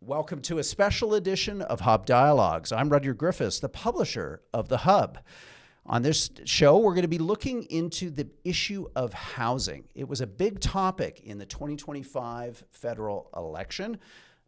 Welcome to a special edition of Hub Dialogues. I'm Rudyard Griffiths, the publisher of The Hub. On this show, we're going to be looking into the issue of housing. It was a big topic in the 2025 federal election.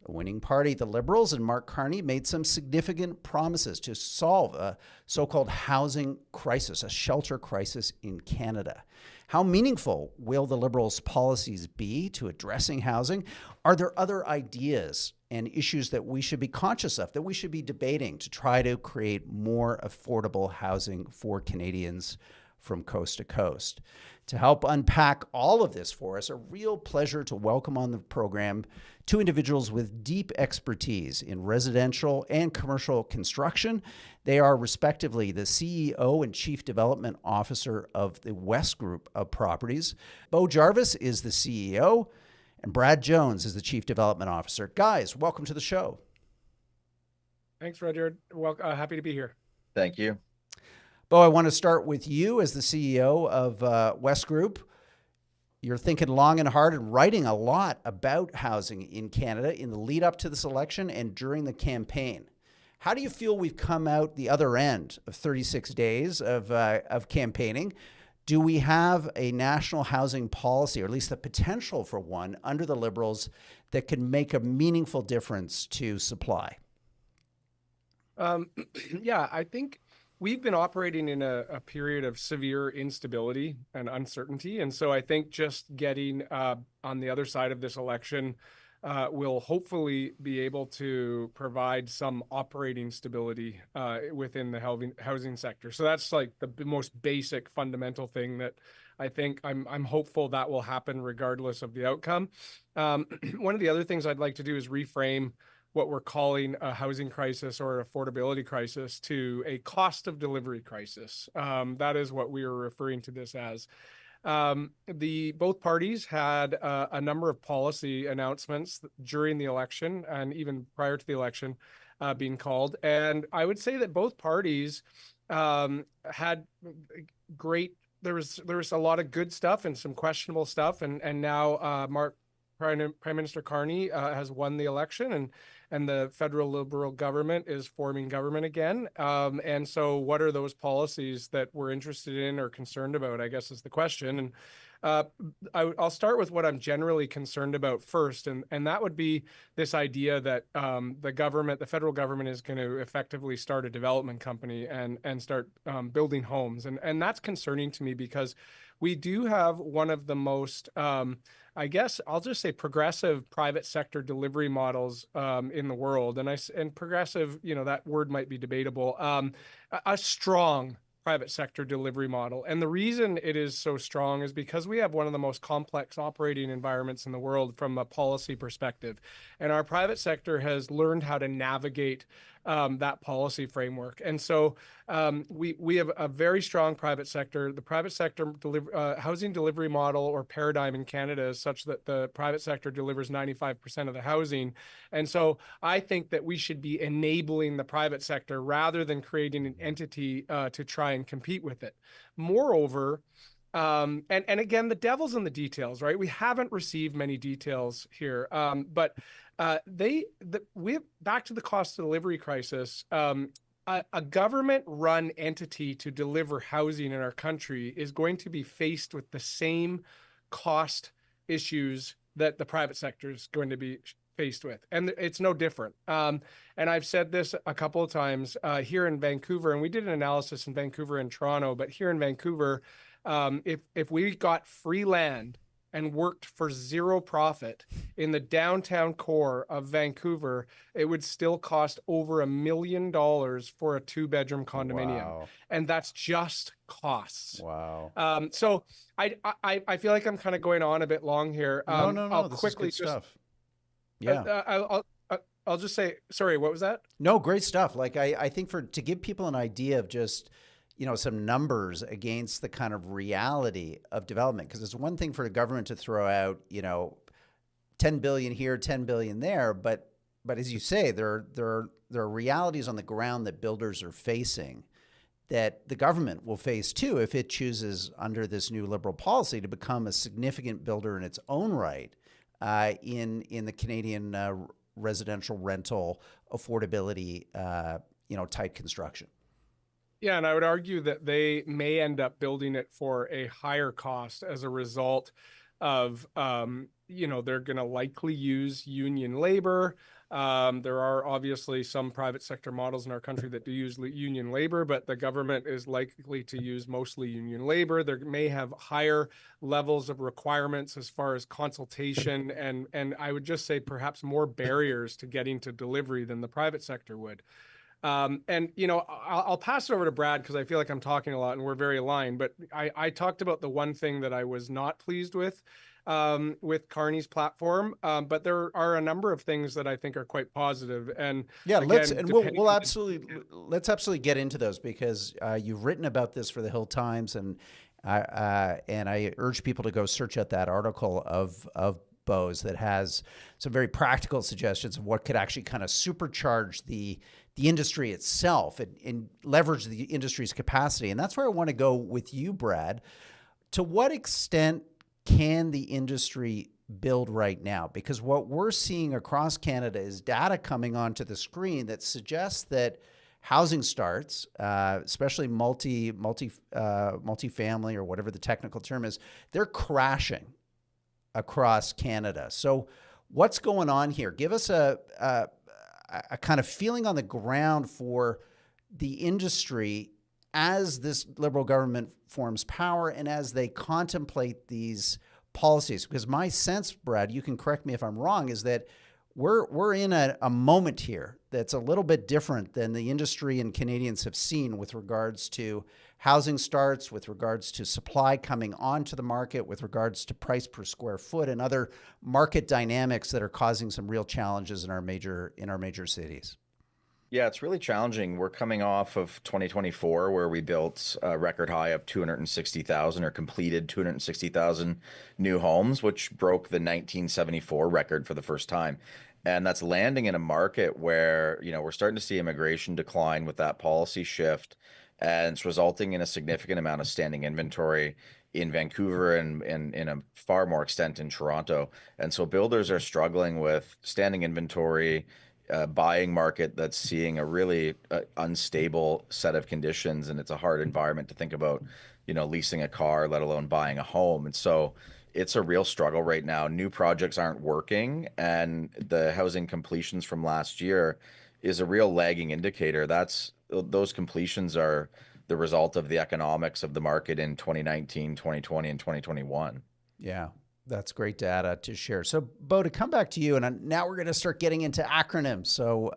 The winning party, the Liberals, and Mark Carney made some significant promises to solve a so-called housing crisis, a shelter crisis in Canada. How meaningful will the Liberals' policies be to addressing housing? Are there other ideas and issues that we should be conscious of, that we should be debating to try to create more affordable housing for Canadians from coast to coast? To help unpack all of this for us, a real pleasure to welcome on the program two individuals with deep expertise in residential and commercial construction. They are respectively the CEO and Chief Development Officer of the Wesgroup Properties. Beau Jarvis is the CEO, and Brad Jones is the Chief Development Officer. Guys, welcome to the show. Thanks, Rudyard. Well, happy to be here. Thank you. Beau, I want to start with you as the CEO of Wesgroup. You're thinking long and hard and writing a lot about housing in Canada in the lead up to this election and during the campaign. How do you feel we've come out the other end of 36 days of campaigning? Do we have a national housing policy, or at least the potential for one, under the Liberals that can make a meaningful difference to supply? Yeah, I think we've been operating in a period of severe instability and uncertainty. And so I think just getting on the other side of this election will hopefully be able to provide some operating stability within the housing sector. So that's like the most basic fundamental thing that I think I'm hopeful that will happen regardless of the outcome. One of the other things I'd like to do is reframe what we're calling a housing crisis or affordability crisis to a cost of delivery crisis. That is what we are referring to this as. Both parties had a number of policy announcements during the election and even prior to the election being called. And I would say that both parties had great, there was a lot of good stuff and some questionable stuff. And now Prime Minister Carney has won the election, and the federal Liberal government is forming government again. And so what are those policies that we're interested in or concerned about, I guess is the question. And I'll start with what I'm generally concerned about first, and that would be this idea that the federal government is going to effectively start a development company and start building homes. And that's concerning to me because we do have one of the most, I guess I'll just say progressive private sector delivery models in the world. And progressive, that word might be debatable, a strong private sector delivery model. And the reason it is so strong is because we have one of the most complex operating environments in the world from a policy perspective. And our private sector has learned how to navigate that policy framework. And so we have a very strong private sector. The private sector housing delivery model or paradigm in Canada is such that the private sector delivers 95% of the housing. And so I think that we should be enabling the private sector rather than creating an entity to try and compete with it. Moreover, and again, the devil's in the details, right? We haven't received many details here, but we have, back to the cost of delivery crisis. A government-run entity to deliver housing in our country is going to be faced with the same cost issues that the private sector is going to be faced with, and it's no different. And I've said this a couple of times here in Vancouver, and we did an analysis in Vancouver and Toronto, but here in Vancouver, if we got free land and worked for zero profit in the downtown core of Vancouver, it would still cost over $1 million for a 2-bedroom condominium. Wow. And that's just costs. Wow. So I feel like I'm kind of going on a bit long here. No. I'll This quickly is good stuff. Yeah. I'll just say, sorry, what was that? No, great stuff. Like I think to give people an idea of just, some numbers against the kind of reality of development, because it's one thing for the government to throw out, 10 billion here, 10 billion there, but as you say, there are realities on the ground that builders are facing that the government will face too if it chooses under this new Liberal policy to become a significant builder in its own right in the Canadian residential rental affordability, type construction. Yeah, and I would argue that they may end up building it for a higher cost as a result of, they're going to likely use union labor. There are obviously some private sector models in our country that do use union labor, but the government is likely to use mostly union labor. There may have higher levels of requirements as far as consultation, and I would just say perhaps more barriers to getting to delivery than the private sector would. I'll pass it over to Brad because I feel like I'm talking a lot and we're very aligned. But I talked about the one thing that I was not pleased with Carney's platform. But there are a number of things that I think are quite positive. And yeah, again, we'll absolutely get into those because you've written about this for the Hill Times, and I urge people to go search out that article of Beau's that has some very practical suggestions of what could actually kind of supercharge the industry itself and leverage the industry's capacity. And that's where I want to go with you, Brad. To what extent can the industry build right now? Because what we're seeing across Canada is data coming onto the screen that suggests that housing starts, especially multifamily or whatever the technical term is, they're crashing across Canada. So what's going on here? Give us a kind of feeling on the ground for the industry as this Liberal government forms power and as they contemplate these policies. Because my sense, Brad, you can correct me if I'm wrong, is that we're in a moment here that's a little bit different than the industry and Canadians have seen with regards to housing starts, with regards to supply coming onto the market, with regards to price per square foot and other market dynamics that are causing some real challenges in our major cities. Yeah, it's really challenging. We're coming off of 2024, where we built a record high of 260,000 or completed 260,000 new homes, which broke the 1974 record for the first time. And that's landing in a market where, we're starting to see immigration decline with that policy shift. And it's resulting in a significant amount of standing inventory in Vancouver and in a far more extent in Toronto. And so builders are struggling with standing inventory, buying market that's seeing a really unstable set of conditions, and it's a hard environment to think about, leasing a car, let alone buying a home. And so it's a real struggle right now. New projects aren't working, and the housing completions from last year is a real lagging indicator. Those completions are the result of the economics of the market in 2019, 2020, and 2021. Yeah. That's great data to share. So, Beau, to come back to you, and now we're going to start getting into acronyms. So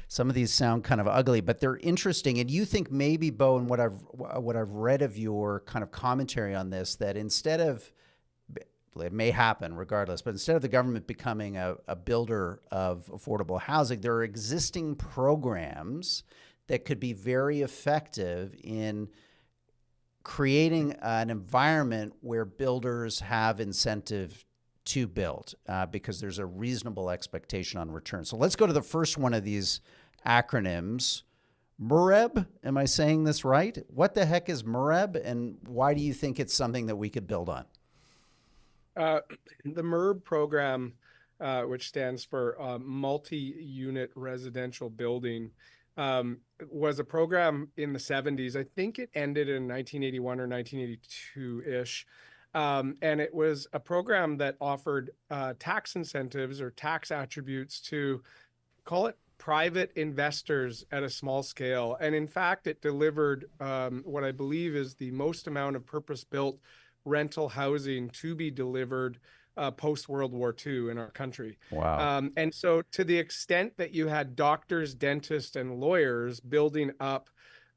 some of these sound kind of ugly, but they're interesting. And you think maybe, Beau, and what I've read of your kind of commentary on this, that instead of, it may happen regardless, but instead of the government becoming a builder of affordable housing, there are existing programs that could be very effective in creating an environment where builders have incentive to build because there's a reasonable expectation on return. So let's go to the first one of these acronyms. MERB, am I saying this right? What the heck is MERB, and why do you think it's something that we could build on? The MERB program, which stands for multi-unit residential building, was a program in the 70s. I think it ended in 1981 or 1982-ish. And it was a program that offered tax incentives or tax attributes to, call it, private investors at a small scale. And in fact, it delivered what I believe is the most amount of purpose-built rental housing to be delivered post-World War II in our country. Wow. And so to the extent that you had doctors, dentists, and lawyers building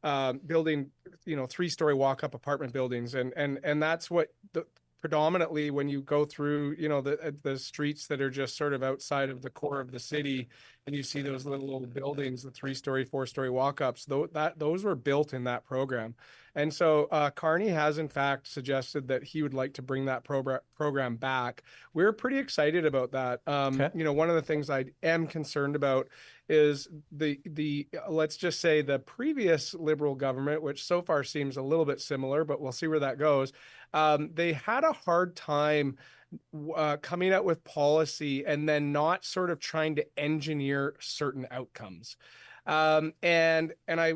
3-story walk-up apartment buildings. And that's what predominantly when you go through, the streets that are just sort of outside of the core of the city, and you see those little buildings, the 3-story, 4-story walk-ups, those were built in that program. And so Carney has, in fact, suggested that he would like to bring that program back. We're pretty excited about that. Okay. One of the things I am concerned about is the let's just say the previous Liberal government, which so far seems a little bit similar, but we'll see where that goes. They had a hard time coming out with policy and then not sort of trying to engineer certain outcomes. And I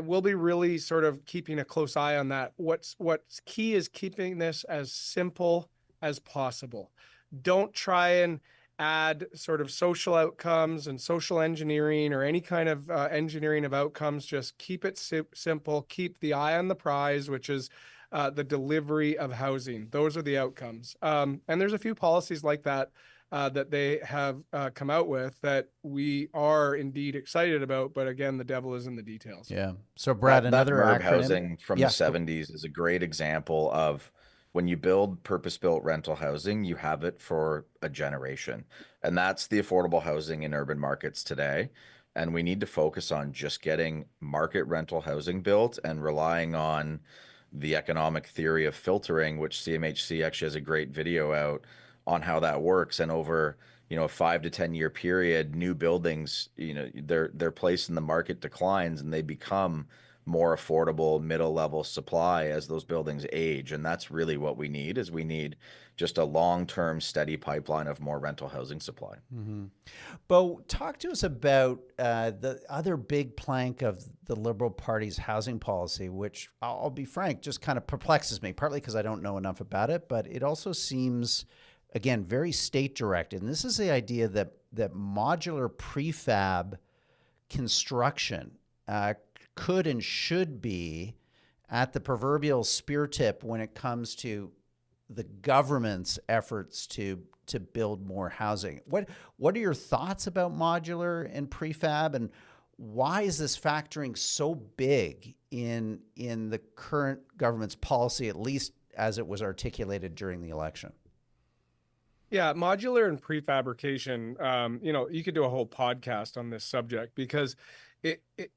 will be really sort of keeping a close eye on that. What's key is keeping this as simple as possible. Don't try and add sort of social outcomes and social engineering or any kind of engineering of outcomes. Just keep it simple. Keep the eye on the prize, which is the delivery of housing. Those are the outcomes. And there's a few policies like that that they have come out with that we are indeed excited about. But again, the devil is in the details. Yeah. So Brad, another MERB acronym. housing from Yeah. the 70s is a great example of when you build purpose-built rental housing, you have it for a generation. And that's the affordable housing in urban markets today. And we need to focus on just getting market rental housing built and relying on the economic theory of filtering, which CMHC actually has a great video out on how that works. And over, a 5 to 10 year period, new buildings, their place in the market declines and they become more affordable middle level supply as those buildings age. And that's really what we need. Is we need just a long-term steady pipeline of more rental housing supply. Mm-hmm. Beau, talk to us about the other big plank of the Liberal Party's housing policy, which I'll be frank, just kind of perplexes me, partly because I don't know enough about it, but it also seems, again, very state directed. And this is the idea that modular prefab construction could and should be at the proverbial spear tip when it comes to the government's efforts to build more housing. What are your thoughts about modular and prefab, and why is this factoring so big in the current government's policy, at least as it was articulated during the election? Yeah, modular and prefabrication, you could do a whole podcast on this subject because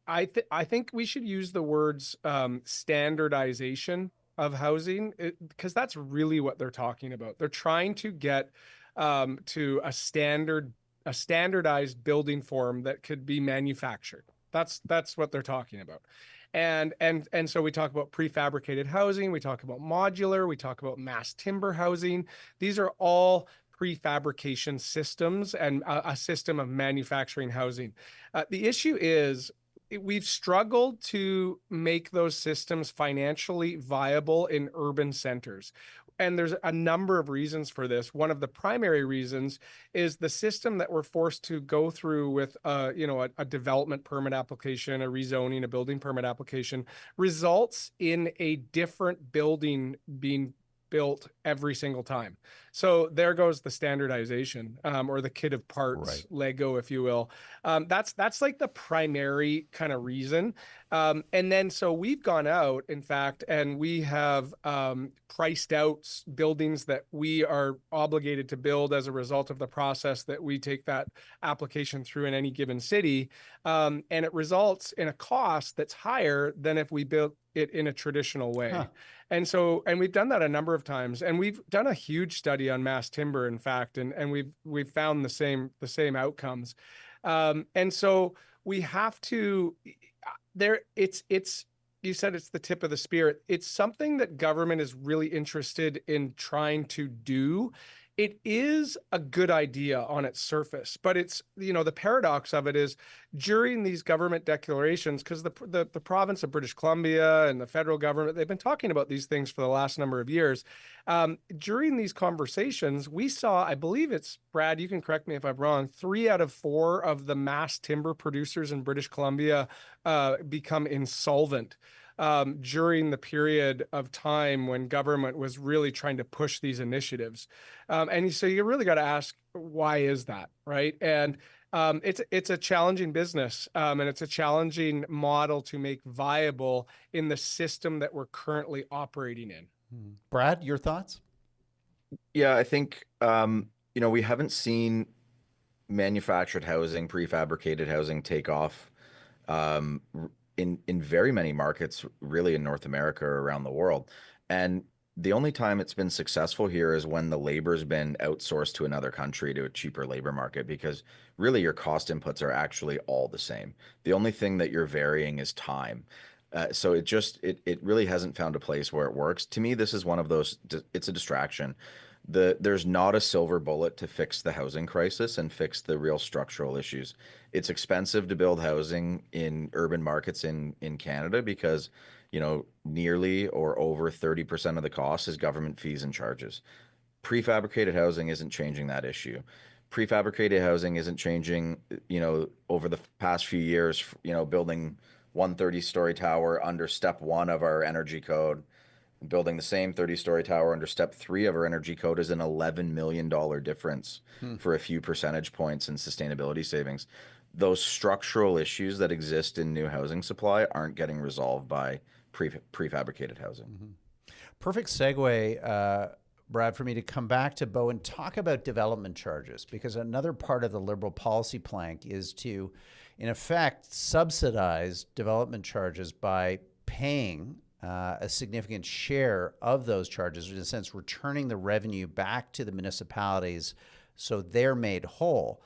I think we should use the words standardization of housing because that's really what they're talking about. They're trying to get to a standardized building form that could be manufactured. That's what they're talking about. And so we talk about prefabricated housing, we talk about modular, we talk about mass timber housing. These are all prefabrication systems and a system of manufacturing housing. The issue is we've struggled to make those systems financially viable in urban centers. And there's a number of reasons for this. One of the primary reasons is the system that we're forced to go through with, a development permit application, a rezoning, a building permit application, results in a different building being built every single time. So there goes the standardization, or the kit of parts, right. Lego, if you will. That's like the primary kind of reason. And then so we've gone out, in fact, and we have priced out buildings that we are obligated to build as a result of the process that we take that application through in any given city. And it results in a cost that's higher than if we built it in a traditional way. Huh. And we've done that a number of times, and we've done a huge study on mass timber, in fact, and we've found the same outcomes. And so we have to you said it's the tip of the spear. It's something that government is really interested in trying to do. It is a good idea on its surface, but it's, the paradox of it is during these government declarations, because the province of British Columbia and the federal government, they've been talking about these things for the last number of years. During these conversations, we saw, I believe it's, Brad, you can correct me if I'm wrong, 3 out of 4 of the mass timber producers in British Columbia become insolvent during the period of time when government was really trying to push these initiatives. And so you really got to ask, why is that, right? And it's a challenging business, and it's a challenging model to make viable in the system that we're currently operating in. Brad, your thoughts? Yeah, I think, we haven't seen manufactured housing, prefabricated housing take off in very many markets, really in North America or around the world. And the only time it's been successful here is when the labor's been outsourced to another country, to a cheaper labor market, because really your cost inputs are actually all the same. The only thing that you're varying is time. So it really hasn't found a place where it works. To me, this is one of those, it's a distraction. There's not a silver bullet to fix the housing crisis and fix the real structural issues. It's expensive to build housing in urban markets in Canada because, nearly or over 30% of the cost is government fees and charges. Prefabricated housing isn't changing that issue. Prefabricated housing isn't changing, over the past few years, building 130-story tower under step 1 of our energy code. Building the same 30-story tower under step 3 of our energy code is an $11 million difference for a few percentage points in sustainability savings. Those structural issues that exist in new housing supply aren't getting resolved by prefabricated housing. Perfect segue, Brad, for me to come back to Beau and talk about development charges, because another part of the Liberal policy plank is to, in effect, subsidize development charges by paying a significant share of those charges, in a sense, returning the revenue back to the municipalities so they're made whole.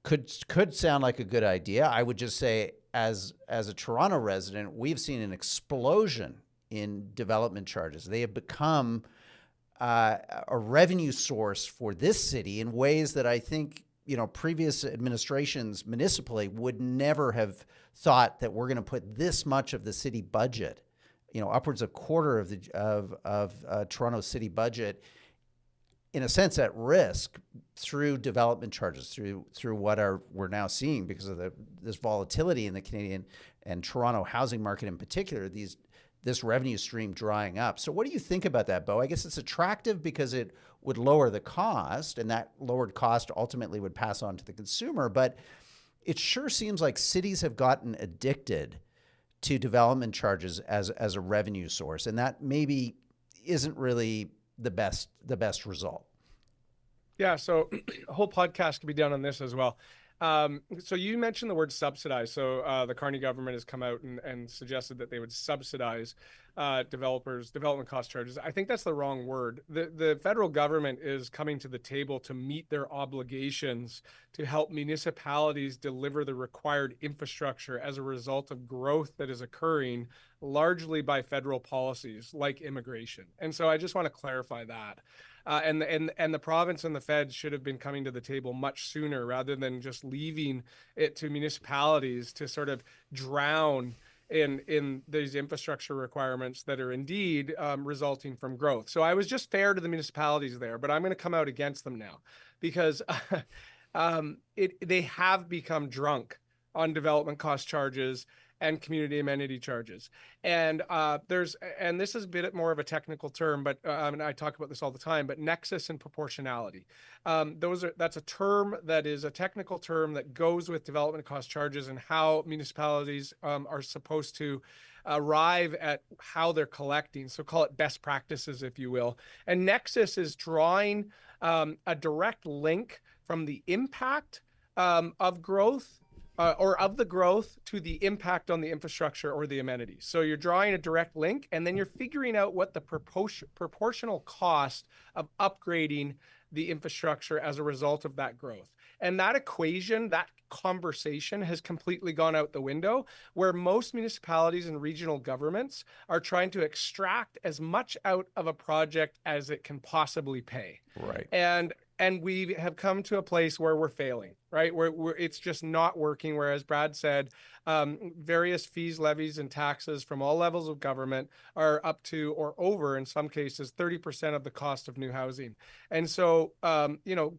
Could sound like a good idea. I would just say, as a Toronto resident, we've seen an explosion in development charges. They have become a revenue source for this city in ways that I think, previous administrations municipally would never have thought that we're going to put this much of the city budget, upwards of a quarter of the Toronto city budget, in a sense, at risk through development charges, through what we're now seeing because of this volatility in the Canadian and Toronto housing market in particular, this revenue stream drying up. So what do you think about that, Beau? I guess it's attractive because it would lower the cost, and that lowered cost ultimately would pass on to the consumer. But it sure seems like cities have gotten addicted to development charges as a revenue source, and that maybe isn't really the best result. Yeah, so a whole podcast could be done on this as well. So you mentioned the word subsidize. So the Carney government has come out and suggested that they would subsidize developers' development cost charges. I think that's the wrong word. The federal government is coming to the table to meet their obligations to help municipalities deliver the required infrastructure as a result of growth that is occurring largely by federal policies like immigration. And so I just want to clarify that. And the province and the feds should have been coming to the table much sooner rather than just leaving it to municipalities to sort of drown in these infrastructure requirements that are indeed resulting from growth. So I was just fair to the municipalities there, but I'm going to come out against them now because they have become drunk on development cost charges and community amenity charges. And this is a bit more of a technical term, but and I talk about this all the time, but nexus and proportionality. That's a term that is a technical term that goes with development cost charges and how municipalities are supposed to arrive at how they're collecting. So call it best practices, if you will. And nexus is drawing a direct link from the impact of growth or of the growth to the impact on the infrastructure or the amenities. So you're drawing a direct link, and then you're figuring out what the proportional cost of upgrading the infrastructure as a result of that growth. And that equation, that conversation has completely gone out the window, where most municipalities and regional governments are trying to extract as much out of a project as it can possibly pay. Right. And we have come to a place where we're failing, right? Where it's just not working. Whereas Brad said, various fees, levies, and taxes from all levels of government are up to or over, in some cases, 30% of the cost of new housing. And so,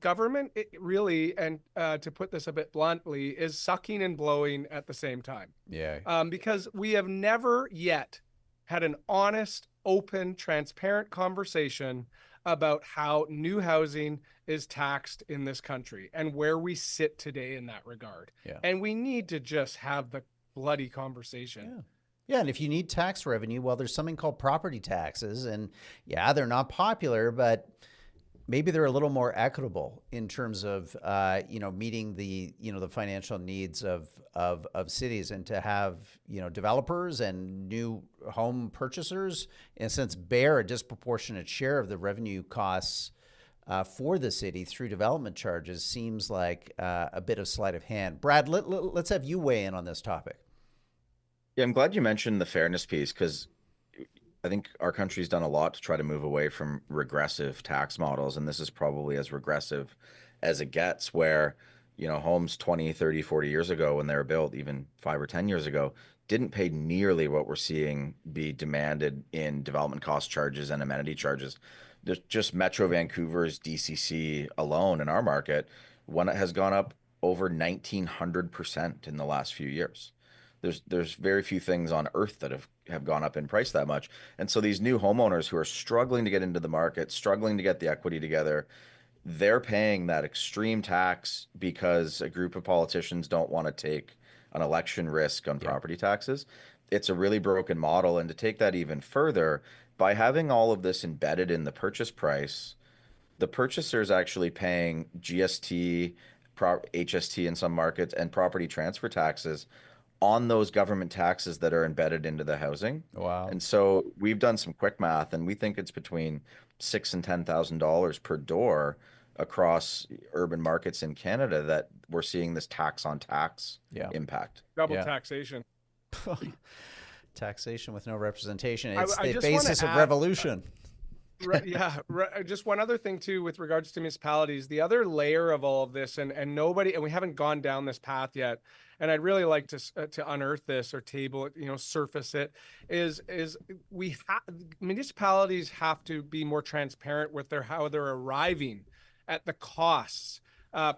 government really, and to put this a bit bluntly, is sucking and blowing at the same time. Yeah. Because we have never yet had an honest, open, transparent conversation about how new housing is taxed in this country and where we sit today in that regard. Yeah. And we need to just have the bloody conversation. Yeah. Yeah, and if you need tax revenue, well, there's something called property taxes, and yeah, they're not popular, but maybe they're a little more equitable in terms of meeting the the financial needs of cities, and to have developers and new home purchasers in a sense bear a disproportionate share of the revenue costs for the city through development charges seems like a bit of sleight of hand. Brad, let's have you weigh in on this topic. Yeah, I'm glad you mentioned the fairness piece, because I think our country's done a lot to try to move away from regressive tax models, and this is probably as regressive as it gets, where, homes 20, 30, 40 years ago when they were built, even 5 or 10 years ago, didn't pay nearly what we're seeing be demanded in development cost charges and amenity charges. Just Metro Vancouver's DCC alone in our market, one has gone up over 1,900% in the last few years. There's very few things on earth that have gone up in price that much. And so these new homeowners who are struggling to get into the market, struggling to get the equity together, they're paying that extreme tax because a group of politicians don't want to take an election risk on property taxes. It's a really broken model. And to take that even further, by having all of this embedded in the purchase price, the purchaser is actually paying GST, HST in some markets, and property transfer taxes on those government taxes that are embedded into the housing. Wow. And so we've done some quick math, and we think it's between $6,000 and $10,000 per door across urban markets in Canada that we're seeing this tax on tax impact. Double taxation. Taxation with no representation. It's I the just basis of revolution. Just one other thing too, with regards to municipalities, the other layer of all of this, and we haven't gone down this path yet, and I'd really like to unearth this or table it, surface it, is municipalities have to be more transparent with how they're arriving at the costs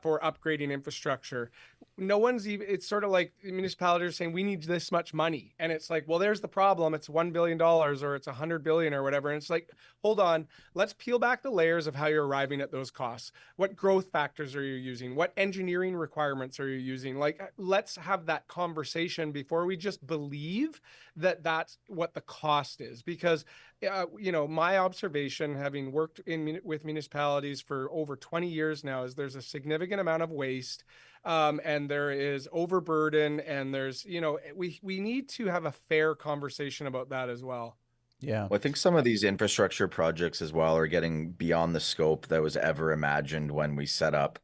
for upgrading infrastructure. No one's even, it's sort of like municipalities are saying, we need this much money. And it's like, well, there's the problem. It's $1 billion or it's $100 billion or whatever. And it's like, hold on, let's peel back the layers of how you're arriving at those costs. What growth factors are you using? What engineering requirements are you using? Like, let's have that conversation before we just believe that that's what the cost is. Because, my observation, having worked with municipalities for over 20 years now, is there's a significant amount of waste. And there is overburden, and there's, we need to have a fair conversation about that as well. Yeah. Well, I think some of these infrastructure projects as well are getting beyond the scope that was ever imagined when we set up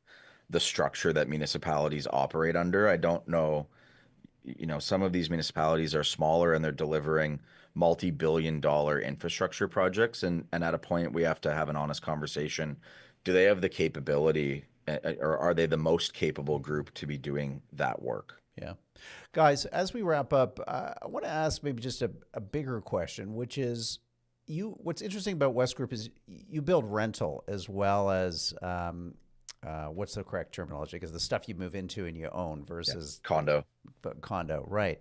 the structure that municipalities operate under. I don't know, some of these municipalities are smaller and they're delivering multi-billion-dollar infrastructure projects. And at a point, we have to have an honest conversation. Do they have the capability, or are they the most capable group to be doing that work? Yeah. Guys, as we wrap up, I want to ask maybe just a bigger question, which is, what's interesting about Wesgroup is you build rental as well as, what's the correct terminology? Because the stuff you move into and you own versus condo, right?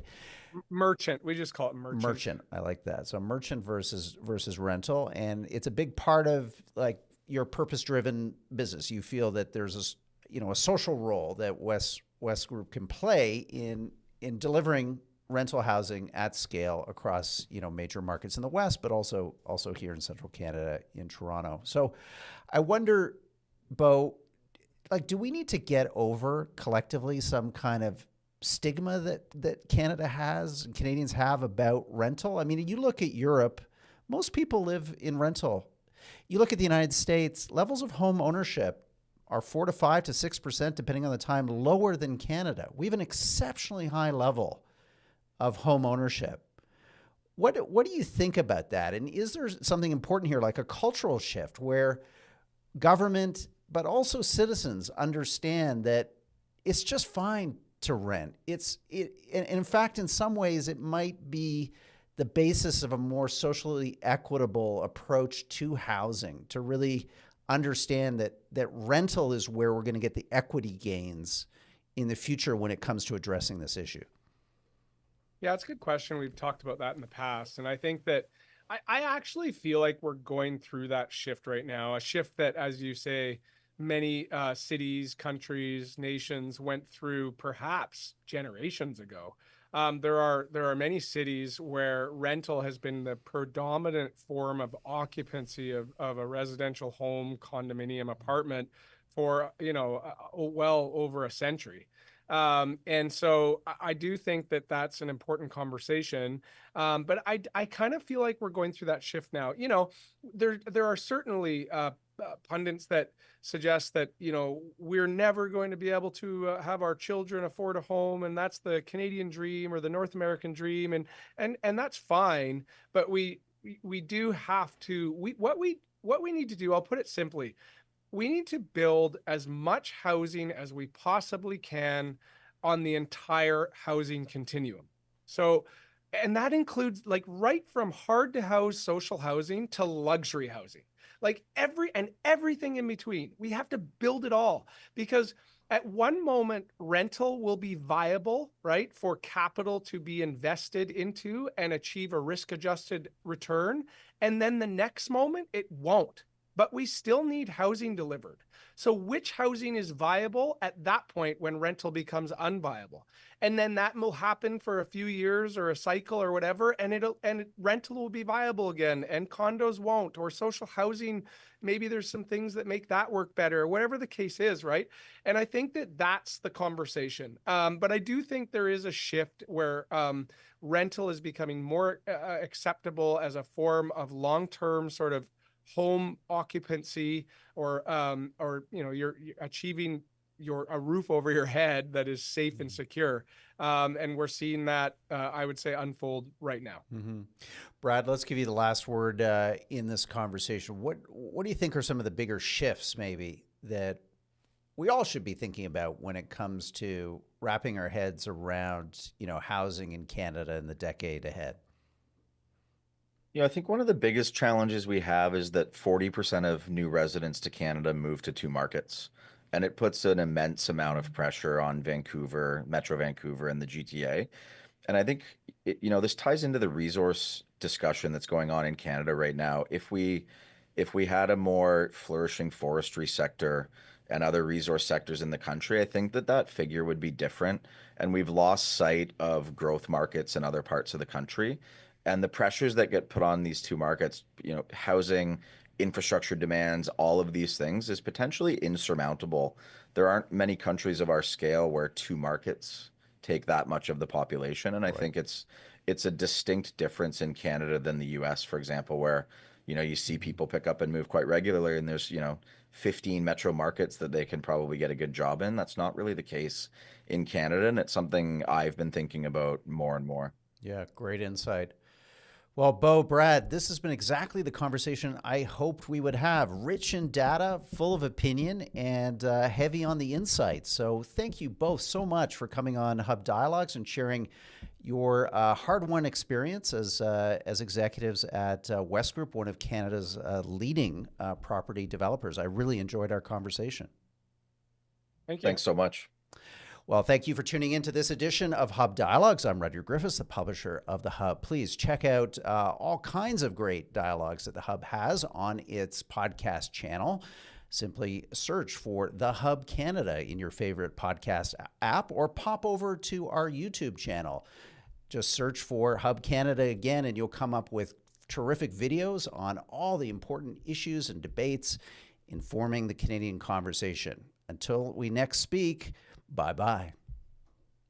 Merchant. We just call it merchant. Merchant. I like that. So merchant versus rental. And it's a big part of like your purpose-driven business. You feel that there's a social role that Wesgroup can play in delivering rental housing at scale across major markets in the West, but also here in Central Canada, in Toronto. So I wonder, Beau, like, do we need to get over collectively some kind of stigma that Canada has and Canadians have about rental? I mean, you look at Europe, most people live in rental. You look at the United States, levels of home ownership are 4 to 5 to 6%, depending on the time, lower than Canada. We have an exceptionally high level of home ownership. What do you think about that? And is there something important here, like a cultural shift where government, but also citizens, understand that it's just fine to rent? And in fact, in some ways, it might be the basis of a more socially equitable approach to housing, to really understand that rental is where we're going to get the equity gains in the future when it comes to addressing this issue. Yeah, it's a good question. We've talked about that in the past. And I think that I actually feel like we're going through that shift right now, a shift that, as you say, many cities, countries, nations went through perhaps generations ago. There are many cities where rental has been the predominant form of occupancy of a residential home, condominium, apartment for, well over a century. And so I do think that that's an important conversation. But I kind of feel like we're going through that shift now. There are certainly pundits that suggest that, we're never going to be able to have our children afford a home, and that's the Canadian dream or the North American dream. And that's fine. But we we do have to, what we need to do, I'll put it simply, we need to build as much housing as we possibly can on the entire housing continuum. So, and that includes like right from hard to house social housing to luxury housing, like everything in between. We have to build it all, because at one moment rental will be viable, right, for capital to be invested into and achieve a risk adjusted return. And then the next moment it won't. But we still need housing delivered. So which housing is viable at that point when rental becomes unviable? And then that will happen for a few years or a cycle or whatever, and rental will be viable again, and condos won't, or social housing, maybe there's some things that make that work better, whatever the case is, right? And I think that that's the conversation. But I do think there is a shift where rental is becoming more acceptable as a form of long-term sort of home occupancy, or you're achieving a roof over your head that is safe and secure. And we're seeing that, I would say, unfold right now. Mm-hmm. Brad, let's give you the last word in this conversation. What do you think are some of the bigger shifts maybe that we all should be thinking about when it comes to wrapping our heads around, housing in Canada in the decade ahead? I think one of the biggest challenges we have is that 40% of new residents to Canada move to two markets. And it puts an immense amount of pressure on Vancouver, Metro Vancouver, and the GTA. And I think, this ties into the resource discussion that's going on in Canada right now. If we had a more flourishing forestry sector and other resource sectors in the country, I think that figure would be different. And we've lost sight of growth markets in other parts of the country. And the pressures that get put on these two markets, housing, infrastructure demands, all of these things is potentially insurmountable. There aren't many countries of our scale where two markets take that much of the population. And I think it's a distinct difference in Canada than the US, for example, where, you see people pick up and move quite regularly, and there's, 15 metro markets that they can probably get a good job in. That's not really the case in Canada. And it's something I've been thinking about more and more. Yeah, great insight. Well, Beau, Brad, this has been exactly the conversation I hoped we would have. Rich in data, full of opinion, and heavy on the insights. So thank you both so much for coming on Hub Dialogues and sharing your hard-won experience as executives at Wesgroup, one of Canada's leading property developers. I really enjoyed our conversation. Thank you. Thanks so much. Well, thank you for tuning into this edition of Hub Dialogues. I'm Rudyard Griffiths, the publisher of the Hub. Please check out all kinds of great dialogues that the Hub has on its podcast channel. Simply search for The Hub Canada in your favorite podcast app, or pop over to our YouTube channel. Just search for Hub Canada again, and you'll come up with terrific videos on all the important issues and debates informing the Canadian conversation. Until we next speak, bye-bye.